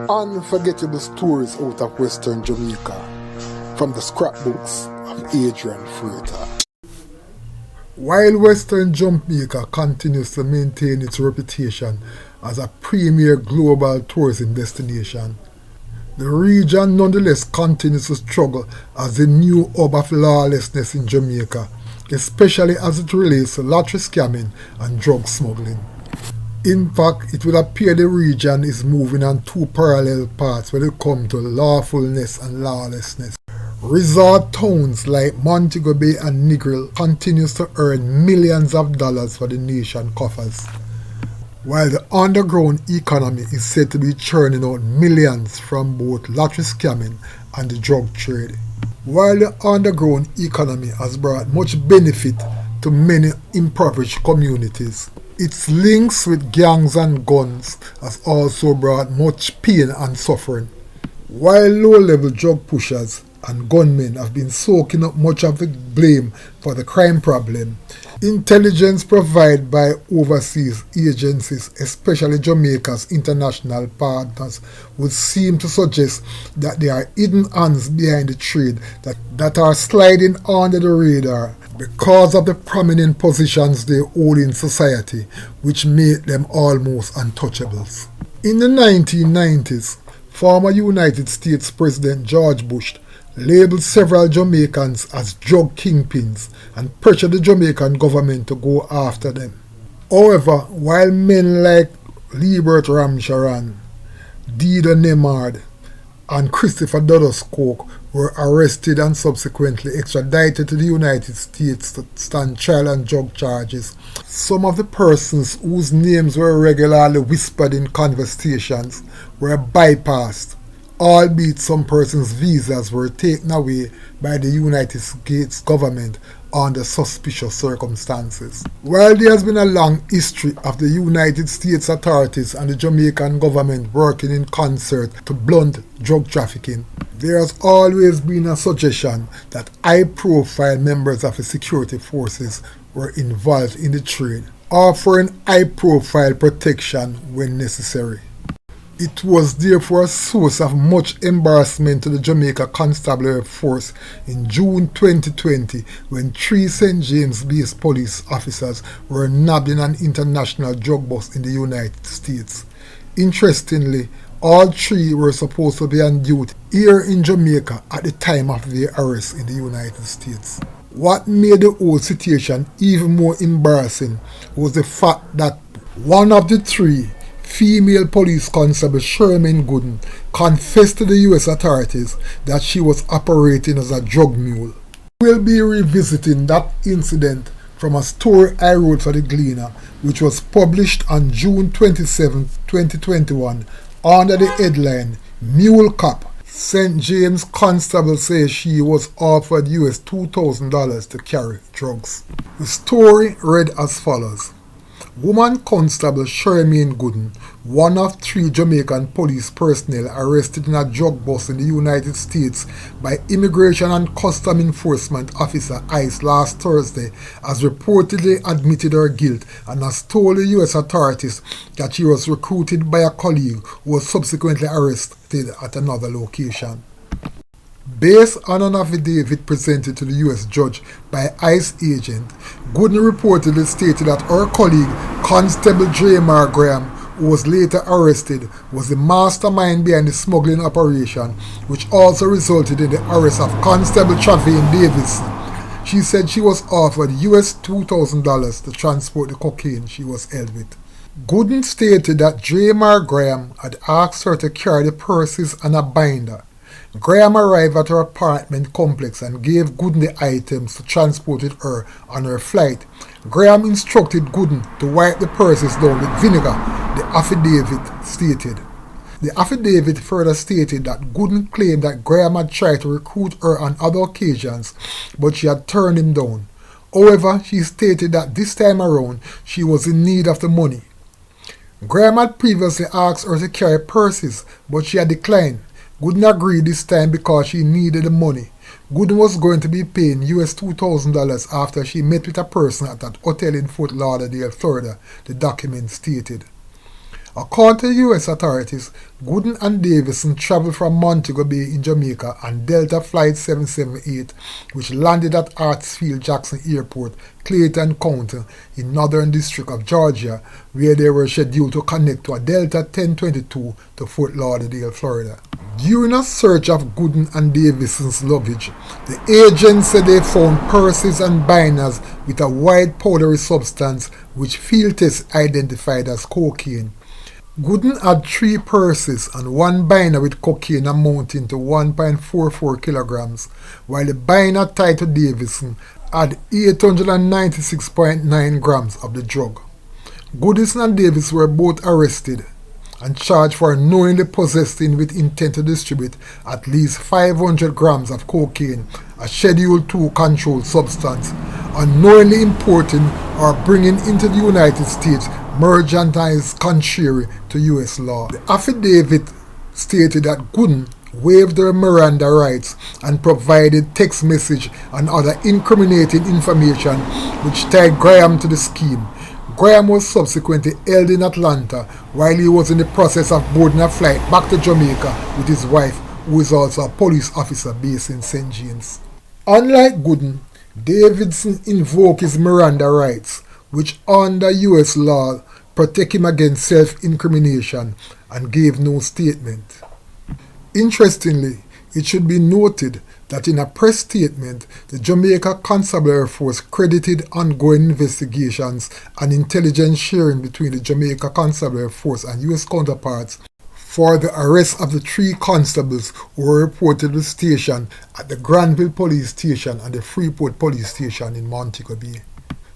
Unforgettable stories out of Western Jamaica from the scrapbooks of Adrian Freighter. While Western Jamaica continues to maintain its reputation as a premier global tourism destination, the region nonetheless continues to struggle as the new hub of lawlessness in Jamaica, especially as it relates to lottery scamming and drug smuggling. In fact, it would appear the region is moving on two parallel paths when it comes to lawfulness and lawlessness. Resort towns like Montego Bay and Negril continues to earn millions of dollars for the nation coffers, while the underground economy is said to be churning out millions from both lottery scamming and the drug trade. While the underground economy has brought much benefit to many impoverished communities, its links with gangs and guns has also brought much pain and suffering. While low-level drug pushers and gunmen have been soaking up much of the blame for the crime problem, intelligence provided by overseas agencies, especially Jamaica's international partners, would seem to suggest that there are hidden hands behind the trade that are sliding under the radar because of the prominent positions they hold in society, which make them almost untouchables. In the 1990s, former United States President George Bush labeled several Jamaicans as drug kingpins and pressured the Jamaican government to go after them. However, while men like Libert Ramcharan, Dido Nemard, and Christopher Dodus Coke were arrested and subsequently extradited to the United States to stand trial on drug charges, some of the persons whose names were regularly whispered in conversations were bypassed, albeit some persons' visas were taken away by the United States government under suspicious circumstances. While there has been a long history of the United States authorities and the Jamaican government working in concert to blunt drug trafficking, there has always been a suggestion that high-profile members of the security forces were involved in the trade, offering high-profile protection when necessary. It was therefore a source of much embarrassment to the Jamaica Constabulary Force in June 2020 when three St. James-based police officers were nabbed in an international drug bust in the United States. Interestingly, all three were supposed to be on duty here in Jamaica at the time of their arrest in the United States. What made the whole situation even more embarrassing was the fact that one of the three, female police constable Sherman Gooden, confessed to the U.S. authorities that she was operating as a drug mule. We'll be revisiting that incident from a story I wrote for the Gleaner, which was published on June 27, 2021, under the headline, Mule Cop. St. James Constable says she was offered US $2,000 to carry drugs. The story read as follows. Woman Constable Shermaine Gooden, one of three Jamaican police personnel arrested in a drug bust in the United States by Immigration and Custom Enforcement Officer ICE last Thursday, has reportedly admitted her guilt and has told the U.S. authorities that she was recruited by a colleague who was subsequently arrested at another location. Based on an affidavit presented to the U.S. judge by ICE agent, Gooden reportedly stated that her colleague, Constable Jamar Graham, who was later arrested, was the mastermind behind the smuggling operation, which also resulted in the arrest of Constable Travaine Davis. She said she was offered US $2,000 to transport the cocaine she was held with. Gooden stated that Jamar Graham had asked her to carry the purses and a binder. Graham arrived at her apartment complex and gave Gooden the items to transport with her on her flight. Graham instructed Gooden to wipe the purses down with vinegar, the affidavit stated. The affidavit further stated that Gooden claimed that Graham had tried to recruit her on other occasions, but she had turned him down. However, she stated that this time around she was in need of the money. Graham had previously asked her to carry purses, but she had declined. Gooden agreed this time because she needed the money. Gooden was going to be paying US $2,000 after she met with a person at that hotel in Fort Lauderdale, Florida, the document stated. According to U.S. authorities, Gooden and Davison traveled from Montego Bay in Jamaica on Delta Flight 778, which landed at Hartsfield-Jackson Airport, Clayton County, in Northern District of Georgia, where they were scheduled to connect to a Delta 1022 to Fort Lauderdale, Florida. During a search of Gooden and Davison's luggage, the agents said they found purses and binders with a white powdery substance which field tests identified as cocaine. Gooden had 3 purses and 1 binder with cocaine amounting to 1.44 kilograms, while the binder tied to Davison had 896.9 grams of the drug. Gooden and Davis were both arrested and charged for knowingly possessing with intent to distribute at least 500 grams of cocaine, a Schedule II controlled substance, unknowingly importing or bringing into the United States merchandise contrary to U.S. law. The affidavit stated that Gooden waived their Miranda rights and provided text message and other incriminating information which tied Graham to the scheme. Graham was subsequently held in Atlanta while he was in the process of boarding a flight back to Jamaica with his wife, who is also a police officer based in St. James. Unlike Gooden, Davidson invoked his Miranda rights, which under U.S. law protect him against self-incrimination, and gave no statement. Interestingly, it should be noted that in a press statement, the Jamaica Constabulary Force credited ongoing investigations and intelligence sharing between the Jamaica Constabulary Force and U.S. counterparts for the arrest of the 3 constables who were reportedly stationed at the Granville Police Station and the Freeport Police Station in Montego Bay.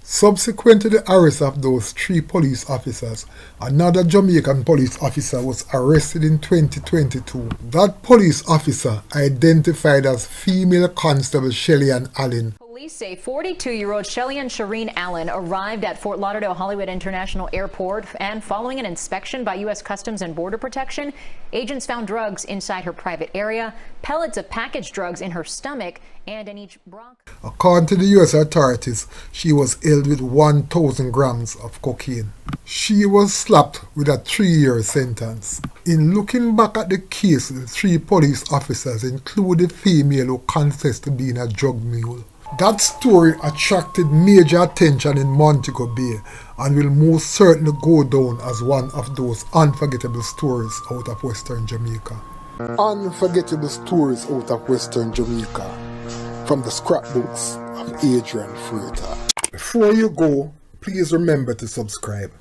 Subsequent to the arrest of those 3 police officers, another Jamaican police officer was arrested in 2022. That police officer, identified as female constable Shelley-Ann Allen. Police say 42-year-old Shelley-Ann Shireen Allen arrived at Fort Lauderdale Hollywood International Airport, and following an inspection by U.S. Customs and Border Protection, agents found drugs inside her private area, pellets of packaged drugs in her stomach, and in each bronch. According to the U.S. authorities, she was held with 1,000 grams of cocaine. She was slapped with a 3-year sentence. In looking back at the case, the 3 police officers include the female who confessed to being a drug mule. That story attracted major attention in Montego Bay and will most certainly go down as one of those unforgettable stories out of Western Jamaica. Unforgettable stories out of Western Jamaica from the scrapbooks of Adrian Freitas. Before you go, please remember to subscribe.